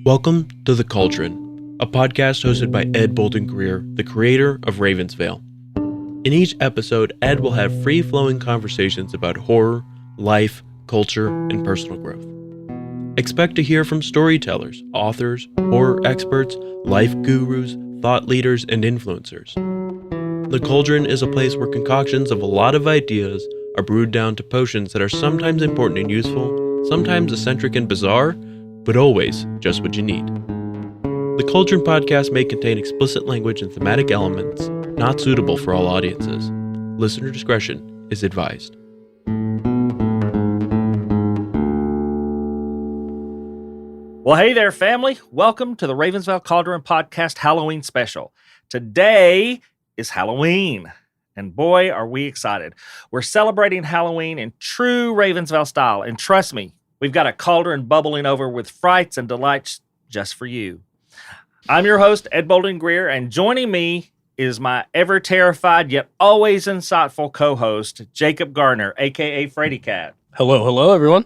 Welcome to The Cauldron, a podcast hosted by Ed Bolden-Greer, the creator of Ravens Vail. In each episode, Ed will have free-flowing conversations about horror, life, culture, and personal growth. Expect to hear from storytellers, authors, horror experts, life gurus, thought leaders, and influencers. The Cauldron is a place where concoctions of a lot of ideas are brewed down to potions that are sometimes important and useful, sometimes eccentric and bizarre, but always just what you need. The Cauldron podcast may contain explicit language and thematic elements not suitable for all audiences. Listener discretion is advised. Well, hey there, family. Welcome to the Ravens Vail Cauldron Podcast Halloween special. Today is Halloween, and boy, are we excited. We're celebrating Halloween in true Ravens Vail style, and trust me, we've got a cauldron bubbling over with frights and delights just for you. I'm your host, Ed Bolden-Greer, and joining me is my ever-terrified yet always insightful co-host, Jacob Garner, a.k.a. Freddy Cat. Hello, everyone.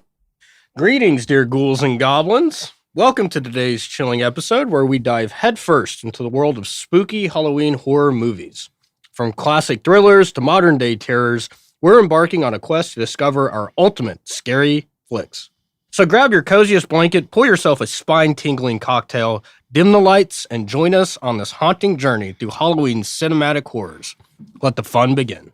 Greetings, dear ghouls and goblins. Welcome to today's chilling episode where we dive headfirst into the world of spooky Halloween horror movies. From classic thrillers to modern-day terrors, we're embarking on a quest to discover our ultimate scary flicks. So grab your coziest blanket, pour yourself a spine-tingling cocktail, dim the lights, and join us on this haunting journey through Halloween's cinematic horrors. Let the fun begin.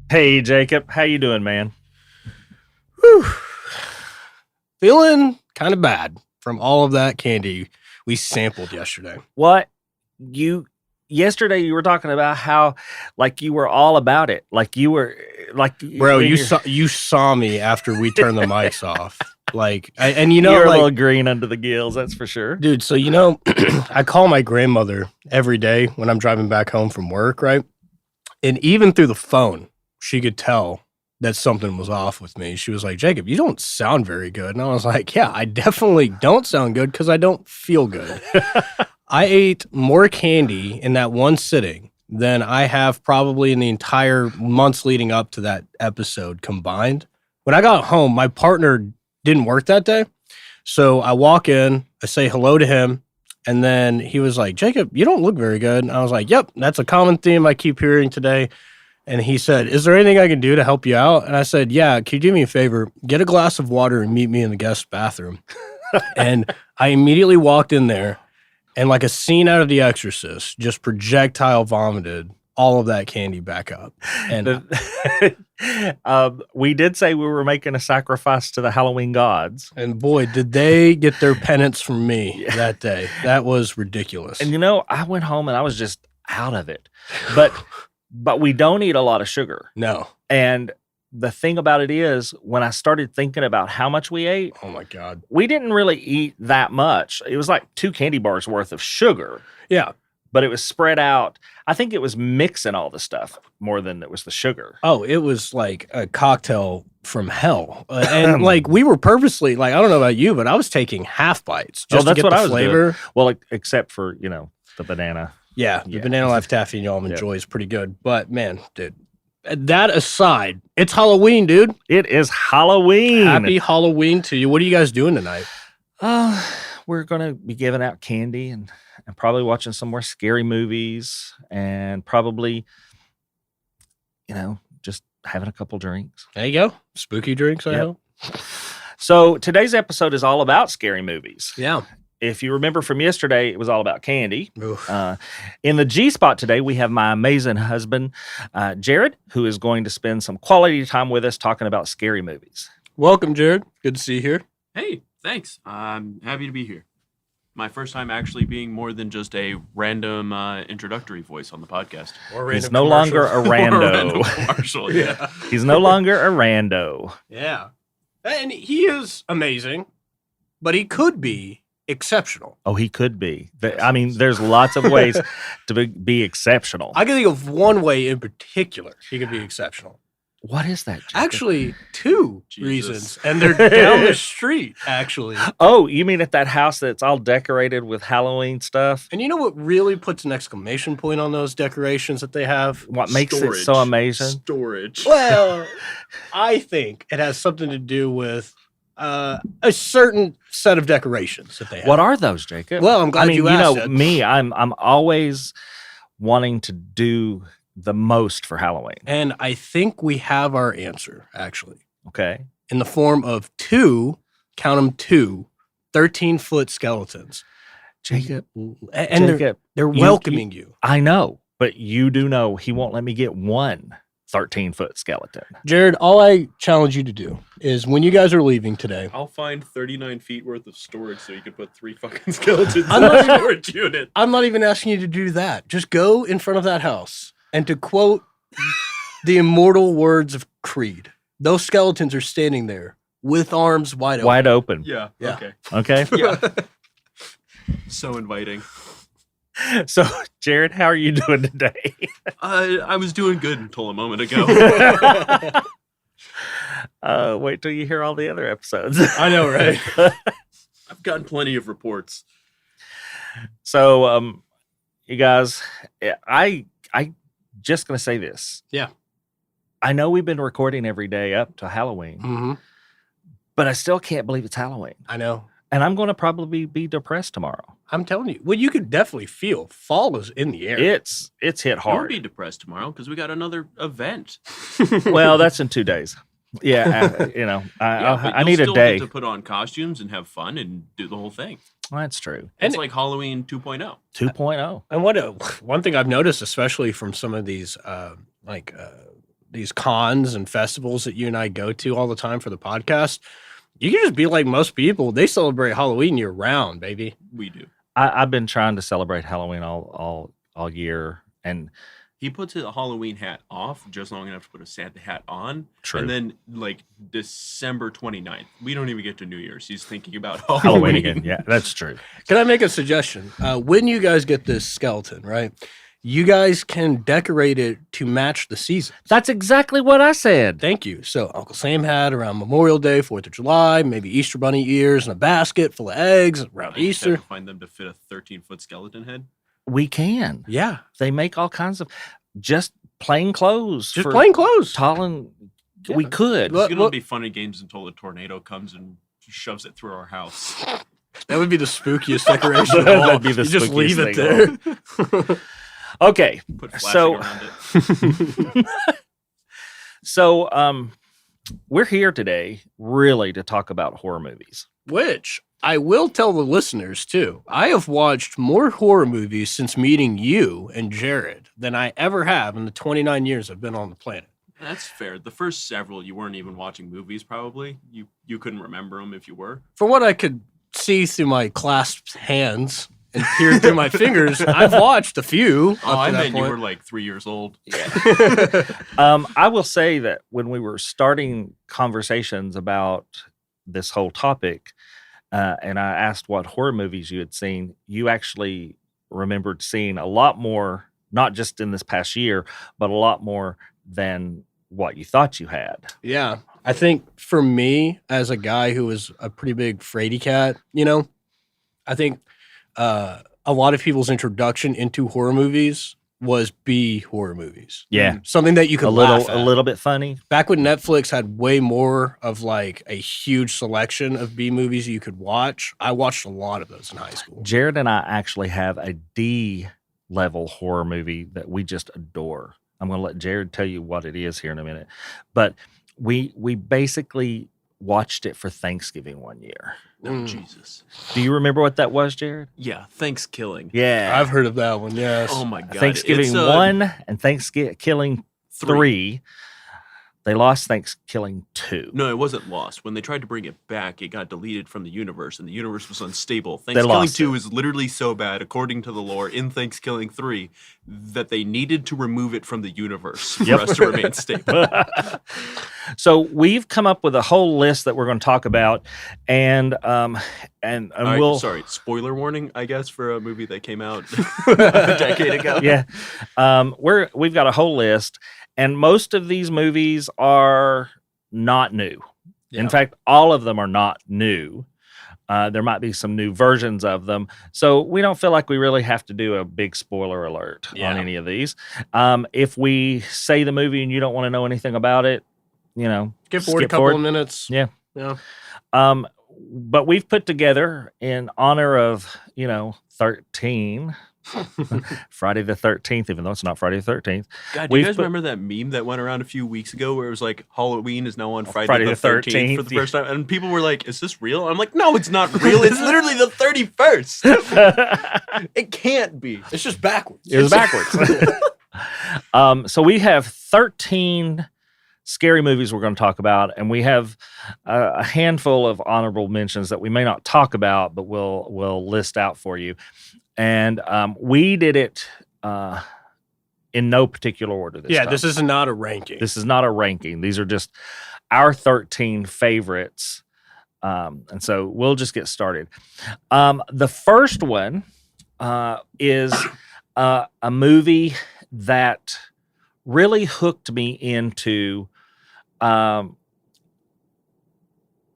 Hey, Jacob. How you doing, man? Whew. Feeling kind of bad from all of that candy we sampled yesterday. What? Yesterday you were talking about how, like, you were all about it. Like, you were, like... Bro, you saw me after we turned the mics off. Like, and you know... You're like, a little green under the gills, that's for sure. Dude, so, you know, I call my grandmother every day when I'm driving back home from work, right? And even through the phone, she could tell that something was off with me. She was like, Jacob, you don't sound very good. And I was like, yeah, I definitely don't sound good because I don't feel good. I ate more candy in that one sitting than I have probably in the entire months leading up to that episode combined. When I got home, my partner didn't work that day. So I walk in, I say hello to him, and then he was like, Jacob, you don't look very good. And I was like, yep, that's a common theme I keep hearing today. And he said, is there anything I can do to help you out? And I said, yeah, can you do me a favor? Get a glass of water and meet me in the guest bathroom. And I immediately walked in there and, like a scene out of The Exorcist, just projectile vomited all of that candy back up. And we did say we were making a sacrifice to the Halloween gods. And boy, did they get their penance from me that day. That was ridiculous. And, you know, I went home and I was just out of it. But we don't eat a lot of sugar. No. And the thing about it is, when I started thinking about how much we ate, oh my God, we didn't really eat that much. It was like 2 candy bars worth of sugar. Yeah. But it was spread out. I think it was mixing all the stuff more than it was the sugar. Oh, it was like a cocktail from hell. And like we were purposely, like, I don't know about you, but I was taking half bites just to get the flavor. Well, except for, you know, the banana. Yeah, the Banana Life Taffy and Almond Joy is pretty good. But, man, dude, that aside, it's Halloween, dude. It is Halloween. Happy Halloween to you. What are you guys doing tonight? We're going to be giving out candy and probably watching some more scary movies and probably, you know, just having a couple drinks. There you go. Spooky drinks, I hope. So today's episode is all about scary movies. Yeah. If you remember from yesterday, it was all about candy. In the G spot today, we have my amazing husband, Jeryd, who is going to spend some quality time with us talking about scary movies. Welcome, Jeryd. Good to see you here. Hey, thanks. I'm happy to be here. My first time actually being more than just a random introductory voice on the podcast. He's no longer a rando. Commercial, yeah. He's no longer a rando. Yeah. And he is amazing, but he could be exceptional. Oh, he could be. I mean, there's lots of ways to be exceptional. I can think of one way in particular he could be exceptional. What is that, Jacob? Actually, 2 Jesus. reasons, and they're down the street, actually. Oh, you mean at that house that's all decorated with Halloween stuff? And you know what really puts an exclamation point on those decorations that they have? What makes it so amazing? Storage. Well, I think it has something to do with a certain set of decorations that they have. What are those, Jacob? Well, I'm glad you asked know it. me. I'm always wanting to do the most for Halloween. And I think we have our answer, actually, Okay. in the form of 2, count them 2, 13-foot skeletons. Jacob. And Jacob, they're you- welcoming you. I know, but you do know he won't let me get one 13-foot skeleton. Jeryd, all I challenge you to do is when you guys are leaving today, I'll find 39 feet worth of storage so you can put 3 fucking skeletons I'm in not a even- storage unit. I'm not even asking you to do that. Just go in front of that house and to quote the immortal words of Creed, those skeletons are standing there with arms wide open. Wide open. Yeah. Yeah. Okay. Okay. Yeah. So inviting. So, Jeryd, how are you doing today? I was doing good until a moment ago. Wait till you hear all the other episodes. I know, right? I've gotten plenty of reports. So, you guys, I just gonna say this. Yeah. I know we've been recording every day up to Halloween, Mm-hmm. but I still can't believe it's Halloween. I know. And I'm going to probably be depressed tomorrow. I'm telling you. Well, you could definitely feel fall is in the air. It's hit I won't hard. be depressed tomorrow because we got another event. Well, that's in 2 days. Yeah, But I you'll need a still day. get to put on costumes and have fun and do the whole thing. Well, that's true. And- It's like Halloween 2.0. 2.0. And one thing I've noticed, especially from some of these these cons and festivals that you and I go to all the time for the podcast, you can just be like most people. They celebrate Halloween year round, baby. We do. I've been trying to celebrate Halloween all year, and He puts a Halloween hat off just long enough to put a Santa hat on. true. And then, like, December 29th, we don't even get to New Year's. He's thinking about Halloween Halloween again. Yeah, that's true. Can I make a suggestion? When you guys get this skeleton, right? You guys can decorate it to match the season. That's exactly what I said. Thank you. So Uncle Sam had around Memorial Day, 4th of July, maybe Easter bunny ears and a basket full of eggs around I just have Easter. to find them to fit a 13-foot skeleton head. We can. Yeah, They make all kinds of just plain clothes. just for plain clothes. Tall and we Yeah. could. Well, It's going to be fun and games until a tornado comes and shoves it through our house. That would be the spookiest decoration of all. That'd be the You just leave it spookiest there. Okay. Put flashing So- around it. So we're here today really to talk about horror movies. Which I will tell the listeners too. I have watched more horror movies since meeting you and Jeryd than I ever have in the 29 years I've been on the planet. That's fair. The first several, you weren't even watching movies, probably. You couldn't remember them if you were. From what I could see through my clasped hands and peered through my fingers, I've watched a few. Oh, up I to that meant you point. were like 3 years old. I will say that when we were starting conversations about this whole topic, and I asked what horror movies you had seen, you actually remembered seeing a lot more, not just in this past year, but a lot more than what you thought you had. Yeah. I think for me, as a guy who was a pretty big fraidy cat, I think a lot of people's introduction into horror movies was B horror movies. Yeah. Something that you could A laugh at. little bit funny. Back when Netflix had way more of like a huge selection of B movies you could watch, I watched a lot of those in high school. Jeryd and I actually have a D level horror movie that we just adore. I'm going to let Jeryd tell you what it is here in a minute. But we basically watched it for Thanksgiving one year. Oh, Jesus. Do you remember what that was, Jeryd? Yeah, Thanksgiving. Yeah. I've heard of that one, yes. Oh, my God. Thanksgiving It's, 1 and Thanksgiving 3. They lost Thanksgiving 2. No, it wasn't lost. When they tried to bring it back, it got deleted from the universe, and the universe was unstable. Thanksgiving lost 2 it. is literally so bad, according to the lore, in Thanksgiving 3, that they needed to remove it from the universe for us to remain stable. So we've come up with a whole list that we're going to talk about, and All right, we'll sorry, spoiler warning, I guess, for a movie that came out a decade ago. yeah. We've got a whole list, And most of these movies are not new. Yeah. In fact, all of them are not new. There might be some new versions of them. So we don't feel like we really have to do a big spoiler alert on any of these. If we say the movie and you don't want to know anything about it, skip forward a couple of minutes. Yeah. Yeah. But we've put together in honor of, 13, Friday the 13th, even though it's not Friday the 13th. God, do you guys remember that meme that went around a few weeks ago where it was like Halloween is now on Friday the 13th for the first time? And people were like, is this real? I'm like, no, it's not real. It's literally the 31st. It can't be. It's just backwards. It was backwards. So we have 13 scary movies we're going to talk about, and we have a handful of honorable mentions that we may not talk about, but we'll list out for you. And we did it in no particular order this time. This is not a ranking. This is not a ranking. These are just our 13 favorites. And so we'll just get started. The first one is a movie that really hooked me into the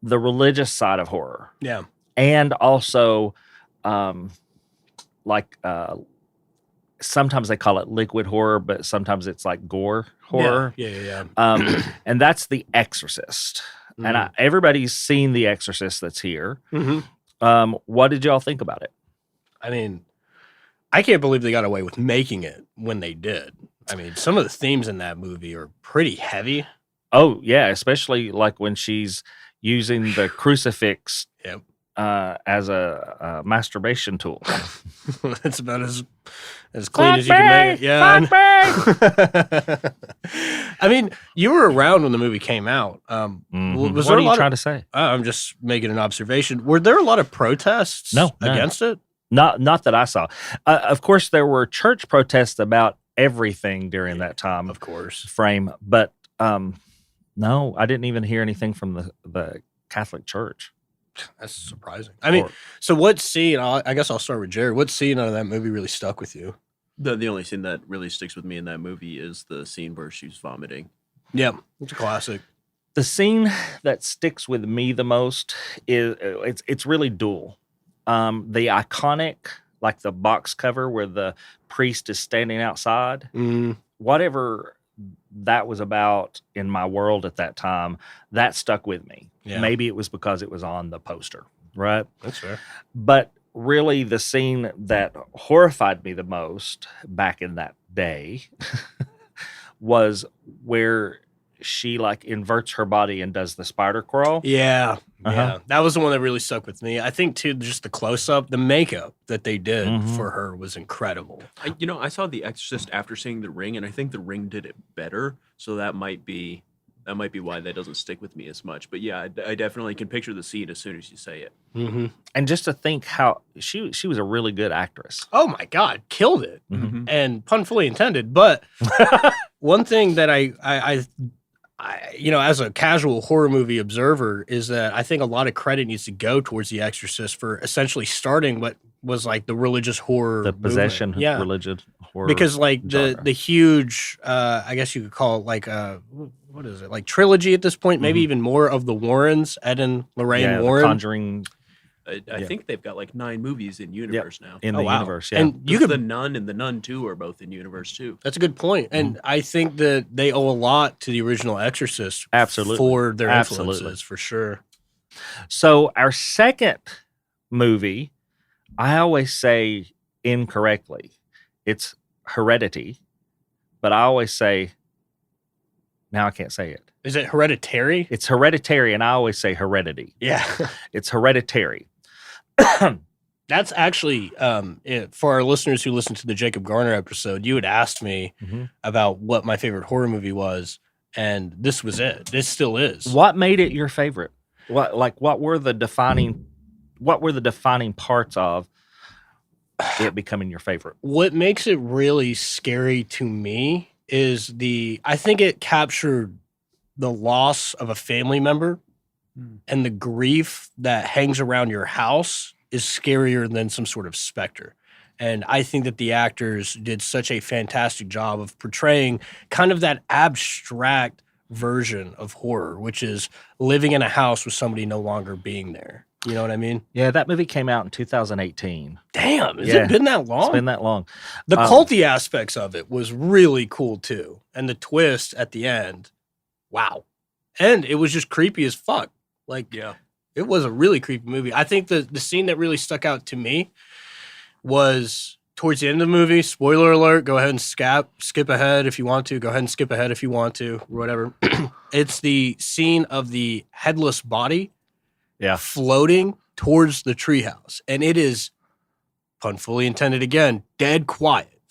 religious side of horror. Yeah. And also sometimes they call it liquid horror, but sometimes it's like gore horror. Yeah. And that's The Exorcist. Mm-hmm. And everybody's seen The Exorcist that's here. Mm-hmm. What did y'all think about it? I mean, I can't believe they got away with making it when they did. I mean, some of the themes in that movie are pretty heavy. Oh, yeah, especially like when she's using the crucifix as a masturbation tool. That's about as clean as you can make it. Yeah. I mean, you were around when the movie came out. What are you trying to say? I'm just making an observation. Were there a lot of protests against it? Not that I saw. Of course, there were church protests about everything during that time. Of course. Frame. But no, I didn't even hear anything from the Catholic Church. That's surprising. I mean, so what scene, I guess I'll start with Jeryd. What scene out of that movie really stuck with you? The only scene that really sticks with me in that movie is the scene where she's vomiting. Yeah, it's a classic. The scene that sticks with me the most is it's really dual. The iconic, like the box cover where the priest is standing outside, whatever that was about in my world at that time, that stuck with me. Yeah. Maybe it was because it was on the poster, right? That's fair. But really the scene that horrified me the most back in that day was where she like inverts her body and does the spider crawl. Yeah. Yeah. That was the one that really stuck with me. I think too, just the close up, the makeup that they did for her was incredible. I saw The Exorcist after seeing The Ring, and I think The Ring did it better. So that might be why that doesn't stick with me as much. But yeah, I definitely can picture the scene as soon as you say it. Mm-hmm. And just to think how she was a really good actress. Oh my God, killed it. Mm-hmm. And pun fully intended. But one thing that I as a casual horror movie observer, is that I think a lot of credit needs to go towards The Exorcist for essentially starting what was like the religious horror, the possession, religious horror. Because like the huge, I guess you could call it like what is it, like trilogy at this point? Maybe even more of the Warrens, Ed and Lorraine Warren, the Conjuring. I think they've got like 9 movies in universe now. In the universe, yeah. And The Nun and The Nun 2 are both in universe too. That's a good point. And I think that they owe a lot to the original Exorcist for their influences, for sure. So our second movie, I always say incorrectly, it's Heredity, but I always say, now I can't say it. Is it Hereditary? It's Hereditary, and I always say Heredity. Yeah. It's Hereditary. That's actually, for our listeners who listened to the Jacob Garner episode, you had asked me about what my favorite horror movie was, and this was it. This still is. What made it your favorite? What were the defining parts of it becoming your favorite? What makes it really scary to me is I think it captured the loss of a family member, and the grief that hangs around your house is scarier than some sort of specter. And I think that the actors did such a fantastic job of portraying kind of that abstract version of horror, which is living in a house with somebody no longer being there. You know what I mean? Yeah, that movie came out in 2018. Damn, has it been that long? It's been that long. The culty aspects of it was really cool too. And the twist at the end, wow. And it was just creepy as fuck. Like, it was a really creepy movie. I think the scene that really stuck out to me was towards the end of the movie. Spoiler alert, go ahead and skip ahead if you want to. Go ahead and skip ahead if you want to, whatever. It's the scene of the headless body floating towards the treehouse. And it is, pun fully intended again, dead quiet.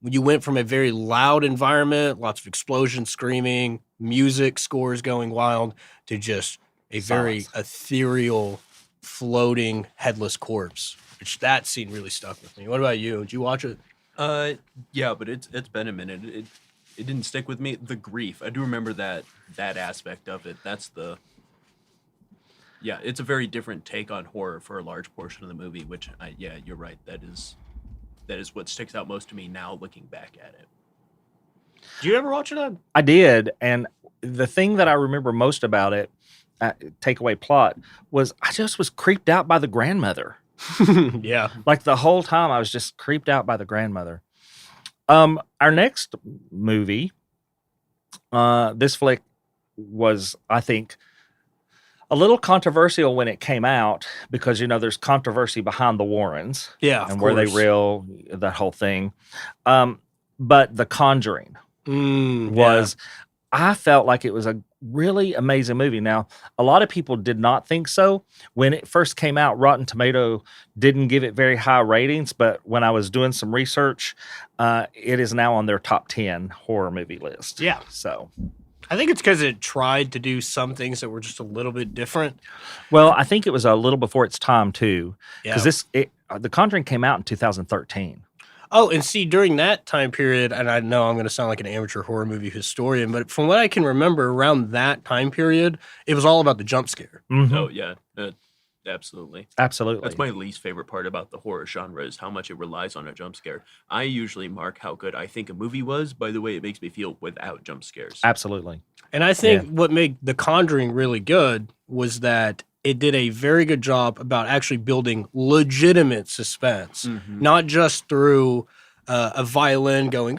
You went from a very loud environment, lots of explosions, screaming, music, scores going wild, to just a very ethereal, floating, headless corpse. Which that scene really stuck with me. What about you? Did you watch it? Yeah, but it's been a minute. It didn't stick with me. The grief, I do remember that aspect of it. That's the it's a very different take on horror for a large portion of the movie. Which you're right. That is what sticks out most to me now, looking back at it. Did you ever watch it? I did, and the thing that I remember most about it, takeaway plot, was I just was creeped out by the grandmother. Yeah. Like the whole time I was just creeped out by the grandmother. Our next movie, this flick was, I think, a little controversial when it came out because, there's controversy behind the Warrens. Yeah, and were they real, that whole thing. But The Conjuring was, I felt like it was a really amazing movie. Now, a lot of people did not think so. When it first came out, Rotten Tomato didn't give it very high ratings, but when I was doing some research, it is now on their top 10 horror movie list. Yeah. So I think it's because it tried to do some things that were just a little bit different. Well, I think it was a little before its time, too. Yeah. Because The Conjuring came out in 2013. Oh, and see, during that time period, and I know I'm going to sound like an amateur horror movie historian, but from what I can remember, around that time period, it was all about the jump scare. Mm-hmm. Oh, yeah. Absolutely. Absolutely. That's my least favorite part about the horror genre is how much it relies on a jump scare. I usually mark how good I think a movie was by the way it makes me feel without jump scares. Absolutely. And I think what made The Conjuring really good was that it did a very good job about actually building legitimate suspense, not just through a violin going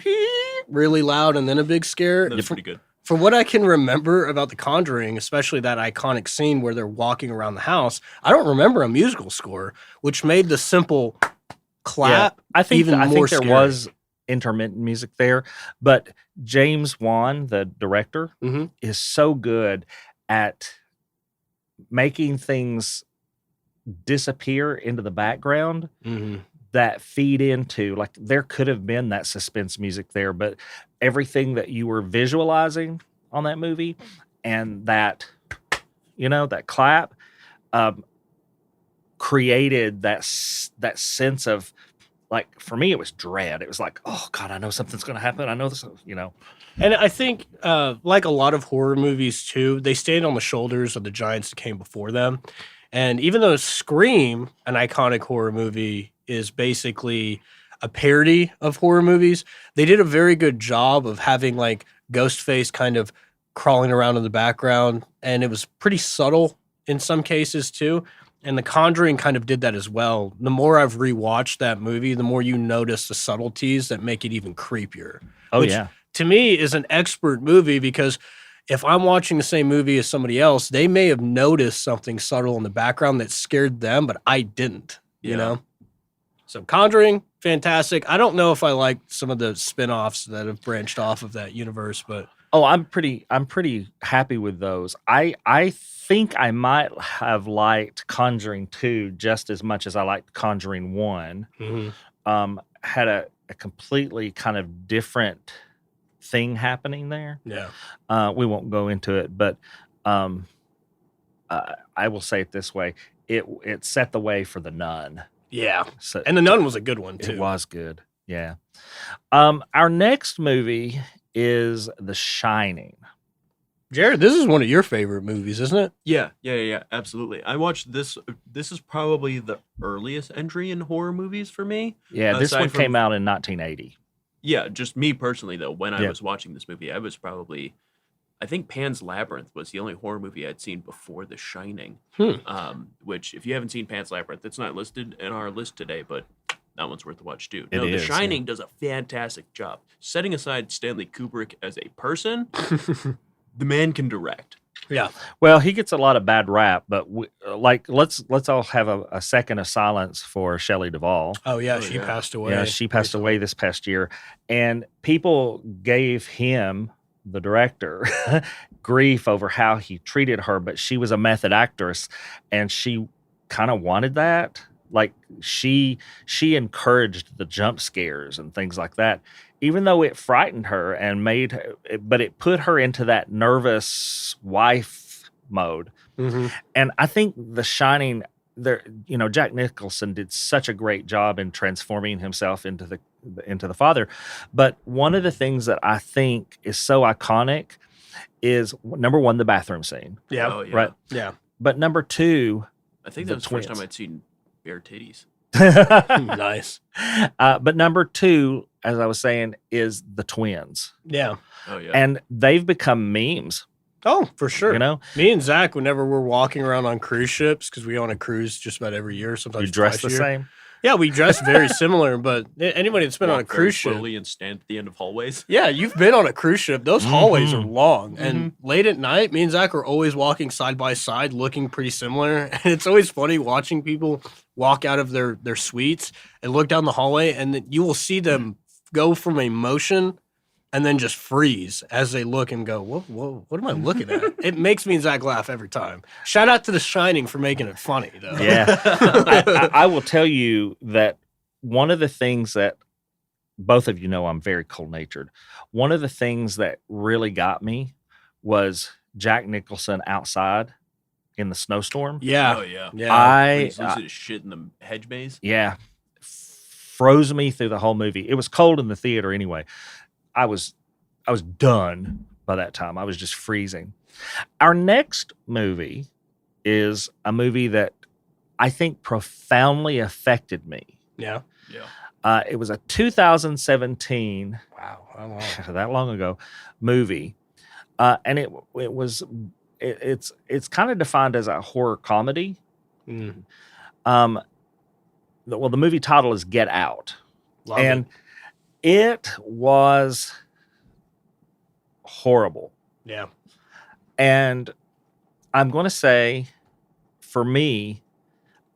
really loud and then a big scare. That's pretty good. From what I can remember about The Conjuring, especially that iconic scene where they're walking around the house, I don't remember a musical score, which made the simple clap I think more there scary. was intermittent music there, but James Wan, the director, is so good at making things disappear into the background that feed into, like, there could have been that suspense music there, but everything that you were visualizing on that movie and that, that clap created that sense of, like, for me, it was dread. It was like, oh God, I know something's going to happen. I know this, And I think, like a lot of horror movies too, they stand on the shoulders of the giants that came before them. And even though Scream, an iconic horror movie, is basically a parody of horror movies, they did a very good job of having like Ghostface kind of crawling around in the background. And it was pretty subtle in some cases too. And The Conjuring kind of did that as well. The more I've rewatched that movie, the more you notice the subtleties that make it even creepier. Oh, which, yeah. to me, is an expert movie because if I'm watching the same movie as somebody else, they may have noticed something subtle in the background that scared them, but I didn't, you know? So Conjuring, fantastic. I don't know if I like some of the spin-offs that have branched off of that universe, but Oh, I'm pretty happy with those. I think I might have liked Conjuring 2 just as much as I liked Conjuring 1. Had a completely kind of different thing happening there. yeah. We won't go into it, but I will say it this way. It set the way for The Nun. Yeah. So, And The Nun was a good one, too. it was good. Yeah. Our next movie is The Shining. Jeryd, this is one of your favorite movies, isn't it? Yeah, absolutely. I watched this. This is probably the earliest entry in horror movies for me. Yeah, this Aside one from- came out in 1980. Yeah, just me personally, though, when I Yeah. was watching this movie, I was probably, I think Pan's Labyrinth was the only horror movie I'd seen before The Shining. Which, if you haven't seen Pan's Labyrinth, it's not listed in our list today, but that one's worth a watch too. It The is, Shining does a fantastic job. Setting aside Stanley Kubrick as a person, the man can direct. Yeah. Well, he gets a lot of bad rap, but let's all have a second of silence for Shelley Duvall. Oh, yeah. Oh, She yeah. passed away. Yeah, she passed away this past year, and people gave him, the director, grief over how he treated her, but she was a method actress, and she kind of wanted that. Like she encouraged the jump scares and things like that, even though it frightened her and but it put her into that nervous wife mode. Mm-hmm. And I think The Shining, Jack Nicholson did such a great job in transforming himself into the father. But one of the things that I think is so iconic is, number one, the bathroom scene, Yeah. Oh, yeah. right? Yeah. But number two, I think The that was the first twins. time I'd seen bare titties. Nice. but number two, as I was saying, is the twins, Yeah. Oh, yeah. and they've become memes. Oh, for sure. You know, Me and Zach, whenever we're walking around on cruise ships, because we go on a cruise just about every year, sometimes you dress twice the a year. same. Yeah, we dress very similar, but anybody that's been on a Walk very cruise ship, slowly and stand at the end of hallways. yeah, you've been on a cruise ship. Those hallways are long, and Mm-hmm. late at night, me and Zach are always walking side by side, looking pretty similar. And it's always funny watching people walk out of their suites and look down the hallway, and then you will see them go from a motion and then just freeze as they look and go, whoa, what am I looking at? It makes me and Zach laugh every time. Shout out to The Shining for making it funny, though. Yeah, I will tell you that one of the things that both of you know, I'm very cold natured. One of the things that really got me was Jack Nicholson outside in the snowstorm. Yeah. Oh, yeah. Yeah. When he's losing his shit in the hedge maze. Yeah, froze me through the whole movie. It was cold in the theater anyway. I was done by that time. I was just freezing. Our next movie is a movie that I think profoundly affected me. Yeah. Yeah. It was a 2017, Wow. How long? that long ago, movie, and it's kind of defined as a horror comedy. Mm. The movie title is Get Out. Love And it was horrible. it. Yeah. And I'm going to say, for me,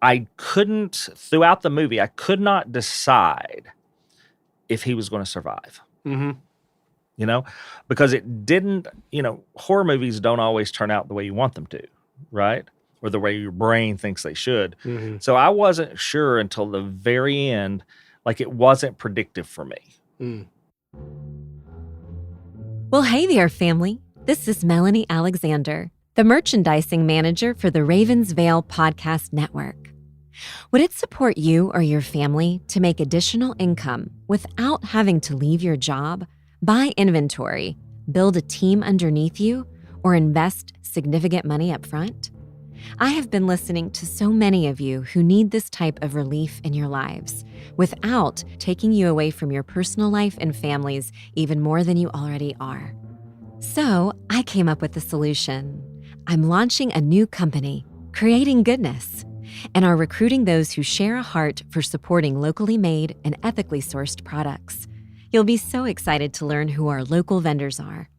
throughout the movie, I could not decide if he was going to survive, Mm-hmm. because it didn't, horror movies don't always turn out the way you want them to, right? Or the way your brain thinks they should. Mm-hmm. So I wasn't sure until the very end, like it wasn't predictive for me. Mm. Well, hey there, family. This is Melanie Alexander, the merchandising manager for the Ravens Vail Podcast Network. Would it support you or your family to make additional income without having to leave your job, buy inventory, build a team underneath you, or invest significant money up front? I have been listening to so many of you who need this type of relief in your lives without taking you away from your personal life and families even more than you already are. So I came up with a solution. I'm launching a new company, Creating Goodness, and are recruiting those who share a heart for supporting locally made and ethically sourced products. You'll be so excited to learn who our local vendors are.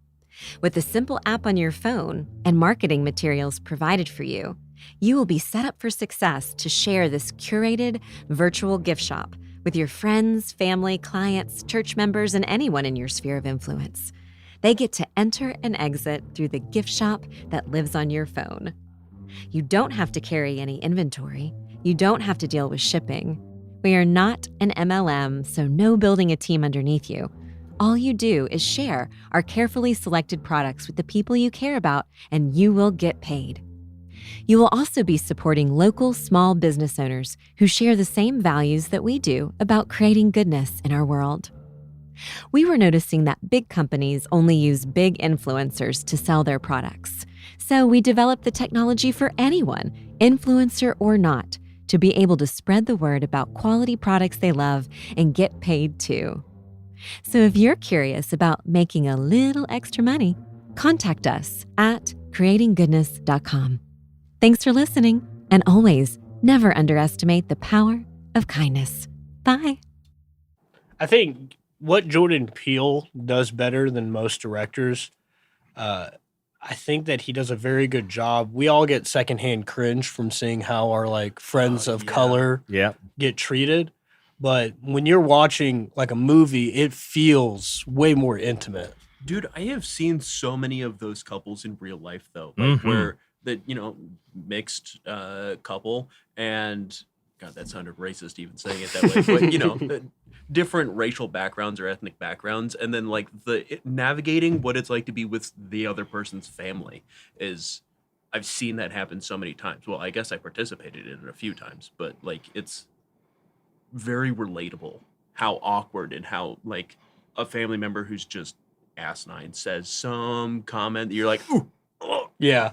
With a simple app on your phone and marketing materials provided for you, you will be set up for success to share this curated virtual gift shop with your friends, family, clients, church members, and anyone in your sphere of influence. They get to enter and exit through the gift shop that lives on your phone. You don't have to carry any inventory. You don't have to deal with shipping. We are not an MLM, so no building a team underneath you. All you do is share our carefully selected products with the people you care about, and you will get paid. You will also be supporting local small business owners who share the same values that we do about creating goodness in our world. We were noticing that big companies only use big influencers to sell their products. So we developed the technology for anyone, influencer or not, to be able to spread the word about quality products they love and get paid too. So if you're curious about making a little extra money, contact us at creatinggoodness.com. Thanks for listening, and always never underestimate the power of kindness. Bye. I think what Jordan Peele does better than most directors, I think that he does a very good job. We all get secondhand cringe from seeing how our like friends of color get treated. But when you're watching like a movie, it feels way more intimate. Dude, I have seen so many of those couples in real life, though, like where the mixed couple, and God, that sounded racist even saying it that way, but different racial backgrounds or ethnic backgrounds, and then like navigating what it's like to be with the other person's family I've seen that happen so many times. Well, I guess I participated in it a few times, but like it's very relatable how awkward and how like a family member who's just asinine says some comment that you're like, ooh, oh. Yeah.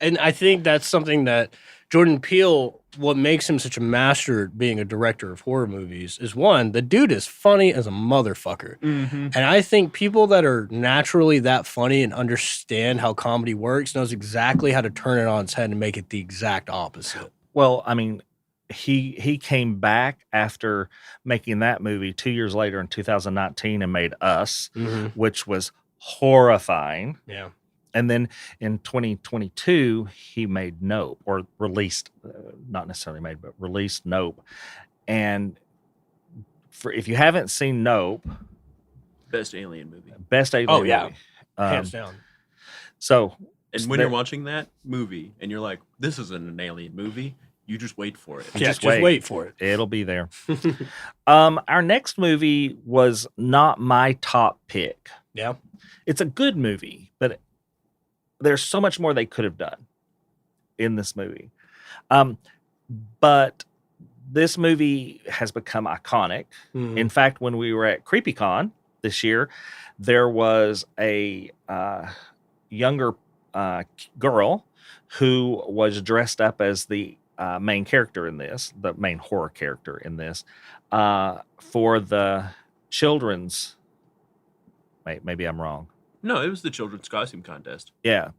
And I think that's something that Jordan Peele, what makes him such a master at being a director of horror movies is one, the dude is funny as a motherfucker. And I think people that are naturally that funny and understand how comedy works knows exactly how to turn it on its head and make it the exact opposite. Well, I mean, he came back after making that movie 2 years later in 2019 and made Us, which was horrifying. Yeah. And then in 2022, he made Nope, or released, not necessarily made, but released Nope. And if you haven't seen Nope, Best alien movie. movie. Hands down. So, and when you're watching that movie and you're like, this isn't an alien movie, you just wait for it. Yeah, just wait for it. It'll be there. Our next movie was not my top pick. Yeah. It's a good movie, but there's so much more they could have done in this movie. But this movie has become iconic. In fact, when we were at CreepyCon this year, there was a younger girl who was dressed up as the main character in this, the main horror character in this, for the children's. Wait, maybe I'm wrong. No, it was the children's costume contest. Yeah.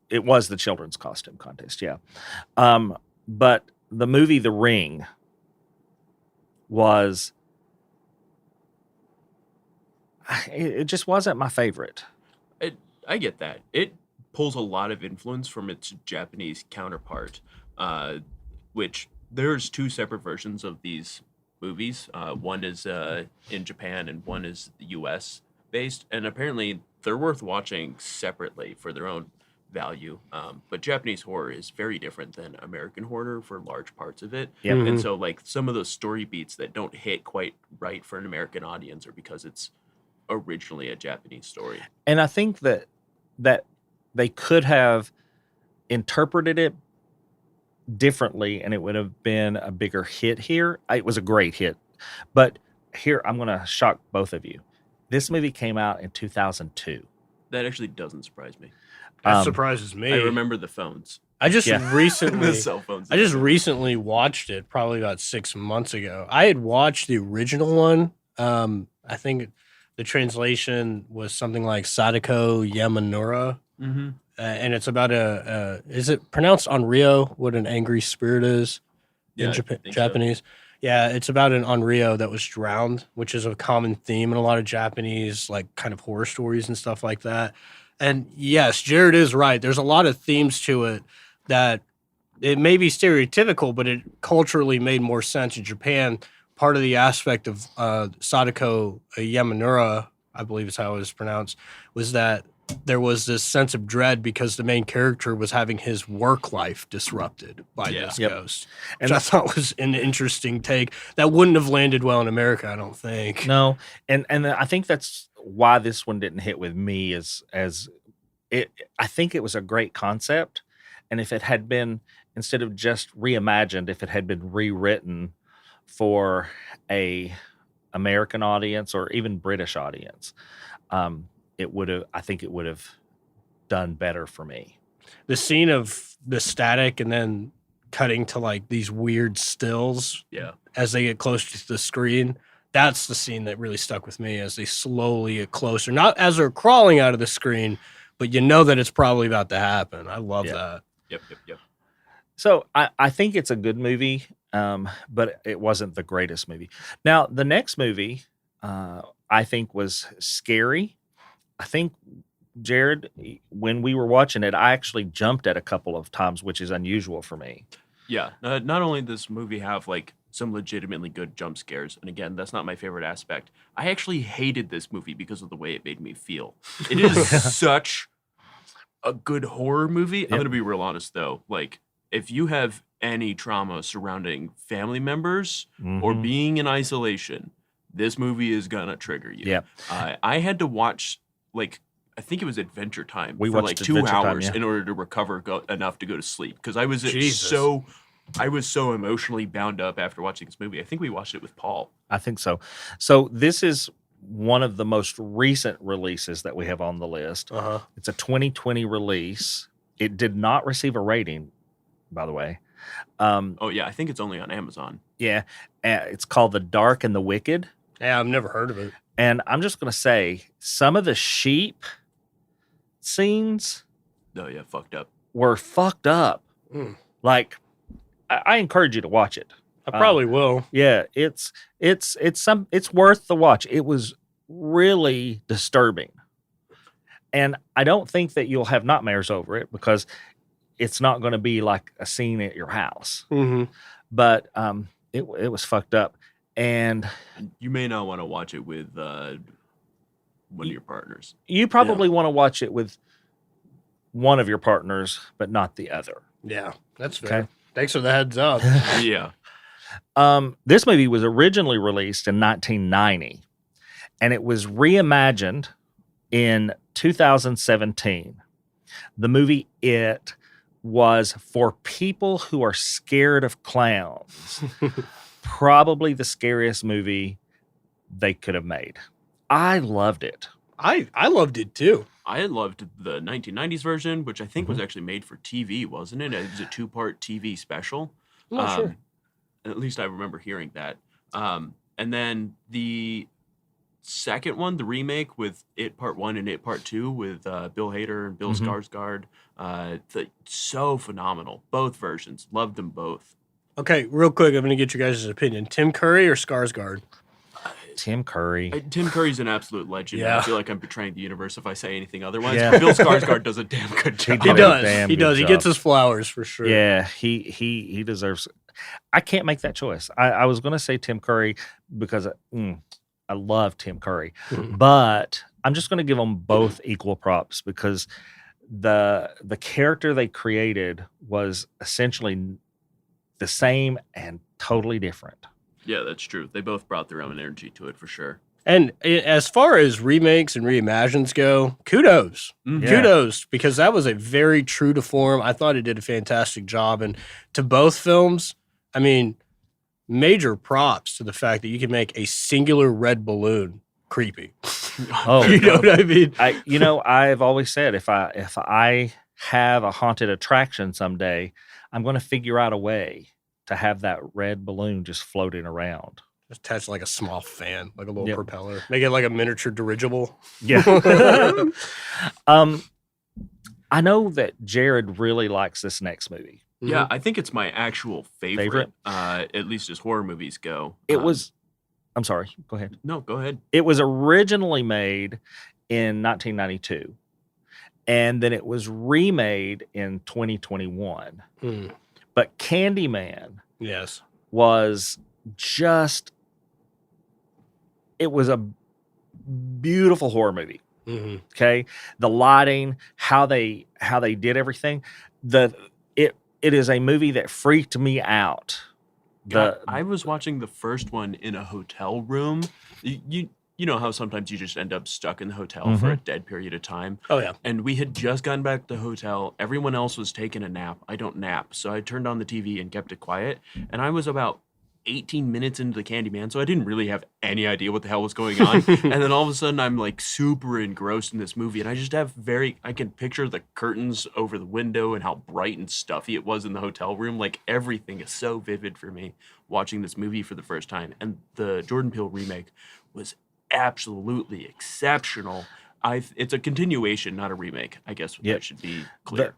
It was the children's costume contest, yeah. But the movie The Ring was... It just wasn't my favorite. I get that. It pulls a lot of influence from its Japanese counterpart, which there's two separate versions of these movies. One is in Japan and one is the U.S. based, and apparently they're worth watching separately for their own value. But Japanese horror is very different than American horror for large parts of it. Yep. And so like some of those story beats that don't hit quite right for an American audience are because it's originally a Japanese story. And I think that they could have interpreted it differently and it would have been a bigger hit here. It was a great hit. But here, I'm going to shock both of you. This movie came out in 2002. That actually doesn't surprise me. That surprises me. I remember the phones. I just recently The cell phones. I just recently watched it, probably about 6 months ago. I had watched the original one. I think the translation was something like Sadako Yamanura. And it's about is it pronounced Onryo, what an angry spirit is in Japanese? So. Yeah, it's about an Onryo that was drowned, which is a common theme in a lot of Japanese, like kind of horror stories and stuff like that. And yes, Jeryd is right. There's a lot of themes to it that it may be stereotypical, but it culturally made more sense in Japan. Part of the aspect of Sadako Yamanura, I believe is how it was pronounced, was that there was this sense of dread because the main character was having his work life disrupted by this ghost. And I thought was an interesting take that wouldn't have landed well in America, I don't think. No, and I think that's why this one didn't hit with me as it. I think it was a great concept, and if it had been, instead of just reimagined, if it had been rewritten for a American audience or even British audience, I think it would have done better for me. The scene of the static and then cutting to like these weird stills Yeah. as they get closer to the screen. That's the scene that really stuck with me as they slowly get closer. Not as they're crawling out of the screen, but you know that it's probably about to happen. I love that. Yep. So I think it's a good movie, but it wasn't the greatest movie. Now, the next movie I think was scary. I think, Jeryd, when we were watching it, I actually jumped at a couple of times, which is unusual for me. Yeah. Not only does this movie have like some legitimately good jump scares, and again, that's not my favorite aspect. I actually hated this movie because of the way it made me feel. It is such a good horror movie. Yep. I'm gonna be real honest though. Like, if you have any trauma surrounding family members or Mhm. being in isolation, this movie is gonna trigger you. Yeah. I had to watch like I think it was Adventure Time We for like watched 2 Adventure Time, hours yeah. in order to recover enough to go to sleep because I was Jesus. I was so emotionally bound up after watching this movie. I think we watched it with Paul. I think so. So this is one of the most recent releases that we have on the list. Uh-huh. It's a 2020 release. It did not receive a rating, by the way. Oh yeah, I think it's only on Amazon. Yeah, it's called The Dark and the Wicked. Yeah, I've never heard of it. And I'm just going to say some of the sheep scenes Oh yeah, fucked up. were fucked up. Mm. Like, I encourage you to watch it. I probably will. Yeah, it's worth the watch. It was really disturbing. And I don't think that you'll have nightmares over it because it's not going to be like a scene at your house. Mm-hmm. But it was fucked up. And And you may not want to watch it with one of your partners. you probably want to watch it with one of your partners, but not the other. Yeah, that's fair. Okay. Thanks for the heads up. Yeah. This movie was originally released in 1990, and it was reimagined in 2017. The movie It was for people who are scared of clowns. Probably the scariest movie they could have made. I loved it. I loved it too. I loved the 1990s version, which I think was actually made for TV, wasn't it? It was a 2-part TV special. I'm not sure. At least I remember hearing that. And then the second one, the remake with It Part 1 and It Part 2 with Bill Hader and Bill Skarsgård, so phenomenal. Both versions. Loved them both. Okay, real quick, I'm going to get your guys' opinion. Tim Curry or Skarsgård? Tim Curry. Tim Curry's an absolute legend. Yeah. I feel like I'm betraying the universe if I say anything otherwise. Yeah. But Bill Skarsgård does a damn good job. He did. does. Damn He good does. He job. gets his flowers for sure. Yeah, he deserves. I can't make that choice. I was going to say Tim Curry because I love Tim Curry, but I'm just going to give them both equal props because the character they created was essentially the same and totally different. Yeah, that's true. They both brought their own energy to it for sure. And as far as remakes and reimagines go, kudos. Mhm. Yeah. Kudos, because that was a very true to form. I thought it did a fantastic job. And to both films, I mean, major props to the fact that you can make a singular red balloon creepy. Oh, You know what I mean? I've always said if I have a haunted attraction someday, I'm going to figure out a way to have that red balloon just floating around. Just attach like a small fan, like a little Yep. propeller. Make it like a miniature dirigible. Yeah. I know that Jeryd really likes this next movie. Yeah, I think it's my actual favorite, Favorite? at least as horror movies go. It was. I'm sorry. Go ahead. No, go ahead. It was originally made in 1992, and then it was remade in 2021. Mm. But Candyman Yes. was just. It was a beautiful horror movie. Mm-hmm. Okay, the lighting, how they did everything. It is a movie that freaked me out. I was watching the first one in a hotel room. You know how sometimes you just end up stuck in the hotel for a dead period of time. Oh, yeah. And we had just gotten back to the hotel. Everyone else was taking a nap. I don't nap. So I turned on the TV and kept it quiet. And I was about 18 minutes into the Candyman, so I didn't really have any idea what the hell was going on. And then all of a sudden, I'm like super engrossed in this movie, and I just have I can picture the curtains over the window and how bright and stuffy it was in the hotel room. Like, everything is so vivid for me watching this movie for the first time. And the Jordan Peele remake was absolutely exceptional. It's a continuation, not a remake, I guess. That should be clear.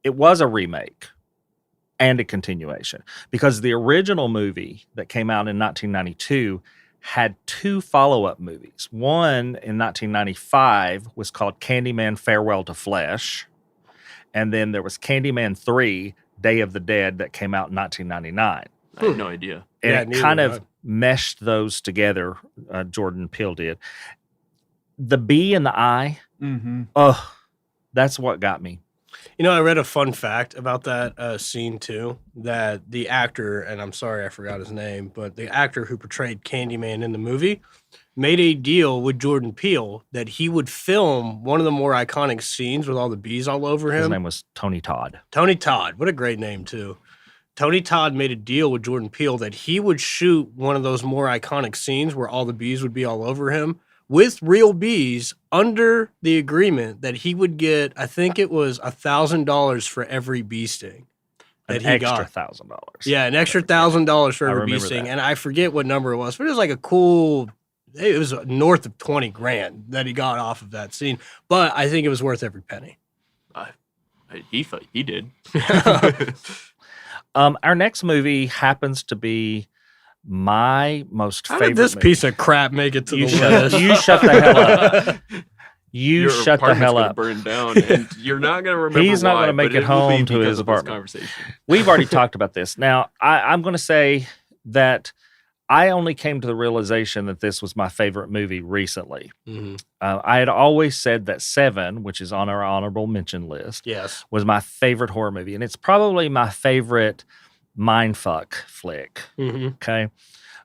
It was a remake and a continuation, because the original movie that came out in 1992 had 2 follow-up movies. One in 1995 was called Candyman Farewell to Flesh, and then there was Candyman 3 Day of the Dead that came out in 1999. I had no idea. And it kind of meshed those together, Jordan Peele did. The B and the I, that's what got me. You know, I read a fun fact about that scene too, that the actor, and I'm sorry I forgot his name, but the actor who portrayed Candyman in the movie made a deal with Jordan Peele that he would film one of the more iconic scenes with all the bees all over him. His name was Tony Todd. Tony Todd. What a great name too. Tony Todd made a deal with Jordan Peele that he would shoot one of those more iconic scenes where all the bees would be all over him with real bees, under the agreement that he would get, I think it was $1,000 for every bee sting that he got. An extra $1,000. Yeah, an extra $1,000 for every bee remember sting. that. And I forget what number it was, but it was like a cool, it was north of 20 grand that he got off of that scene. But I think it was worth every penny. He did. Our next movie happens to be my most How favorite did this movie. piece of crap make it to the list? You shut the hell up. Your Shut the hell up. Burn down, and you're not going to remember. He's not why, going to make but it will be home to because his of this apartment. conversation. We've already talked about this. Now, I'm going to say that I only came to the realization that this was my favorite movie recently. Mhm. I had always said that Seven, which is on our honorable mention list, Yes. was my favorite horror movie. And it's probably my favorite mindfuck flick. Mm-hmm. Okay.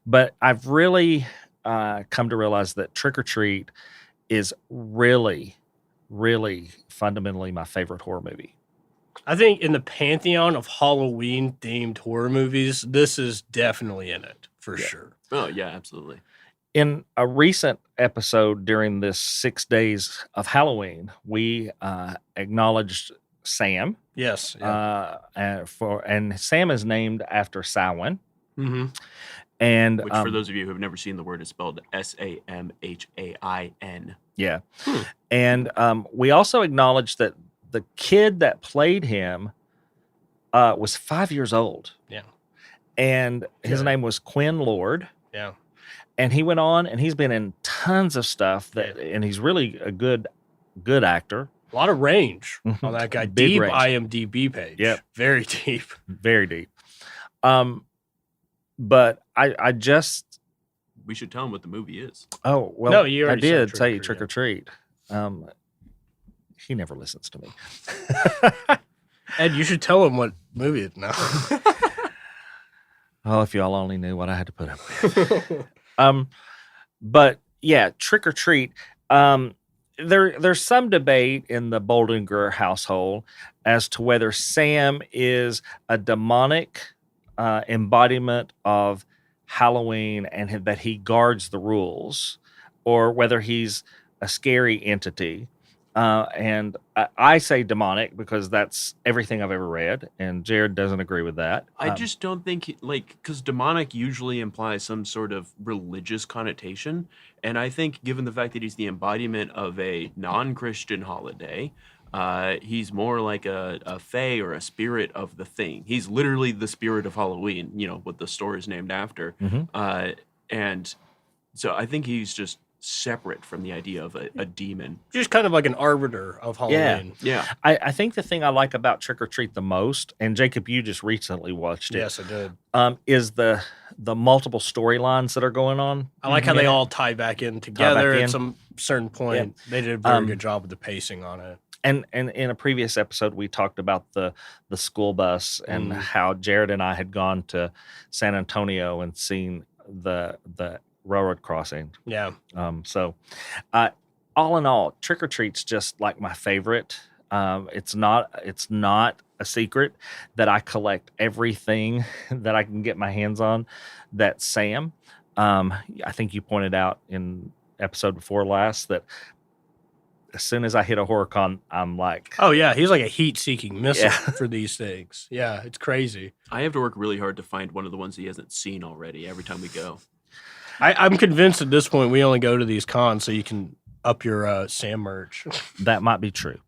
But I've really come to realize that Trick or Treat is really, really fundamentally my favorite horror movie. I think in the pantheon of Halloween-themed horror movies, this is definitely in it, for sure. Oh yeah, absolutely. In a recent episode during this 6 days of Halloween, we acknowledged Sam. Yes. Yeah. And Sam is named after Samhain. Mm-hmm. And Which, for those of you who have never seen the word, is spelled Samhain. Yeah. And we also acknowledged that the kid that played him was 5 years old. Yeah. And his name was Quinn Lord. Yeah. And he went on, and he's been in tons of stuff and he's really a good actor. A lot of range on that guy. Big Deep range. IMDb page. Yep. Very deep. Very deep. But I just, We should tell him what the movie is. oh, well, No, you I already said did say Trick or Trick or Treat. He never listens to me. Ed, you should tell him what movie it's now. Oh, if y'all only knew what I had to put up with. But yeah, Trick or Treat. There's some debate in the Bolden-Greer household as to whether Sam is a demonic embodiment of Halloween and that he guards the rules, or whether he's a scary entity. And I say demonic because that's everything I've ever read, and Jeryd doesn't agree with that. I just don't think, because demonic usually implies some sort of religious connotation. And I think, given the fact that he's the embodiment of a non-Christian holiday, he's more like a fae or a spirit of the thing. He's literally the spirit of Halloween, what the store is named after. Mhm. And so I think he's just separate from the idea of a demon. Just kind of like an arbiter of Halloween. Yeah. I think the thing I like about Trick or Treat the most, and Jacob, you just recently watched it, Yes, I did. is the multiple storylines that are going on. I like how they all tie back in together in. at some certain point. They did a very good job with the pacing on it. And in a previous episode, we talked about the school bus and how Jeryd and I had gone to San Antonio and seen the railroad crossing. Yeah. So all in all, Trick or Treat's just like my favorite. It's not a secret that I collect everything that I can get my hands on. That's Sam. I think you pointed out in episode before last that as soon as I hit a horror con, I'm like, Oh yeah, he's like a heat-seeking missile Yeah. for these things. Yeah, it's crazy. I have to work really hard to find one of the ones he hasn't seen already every time we go. I'm convinced at this point we only go to these cons so you can up your Sam merch. that might be true.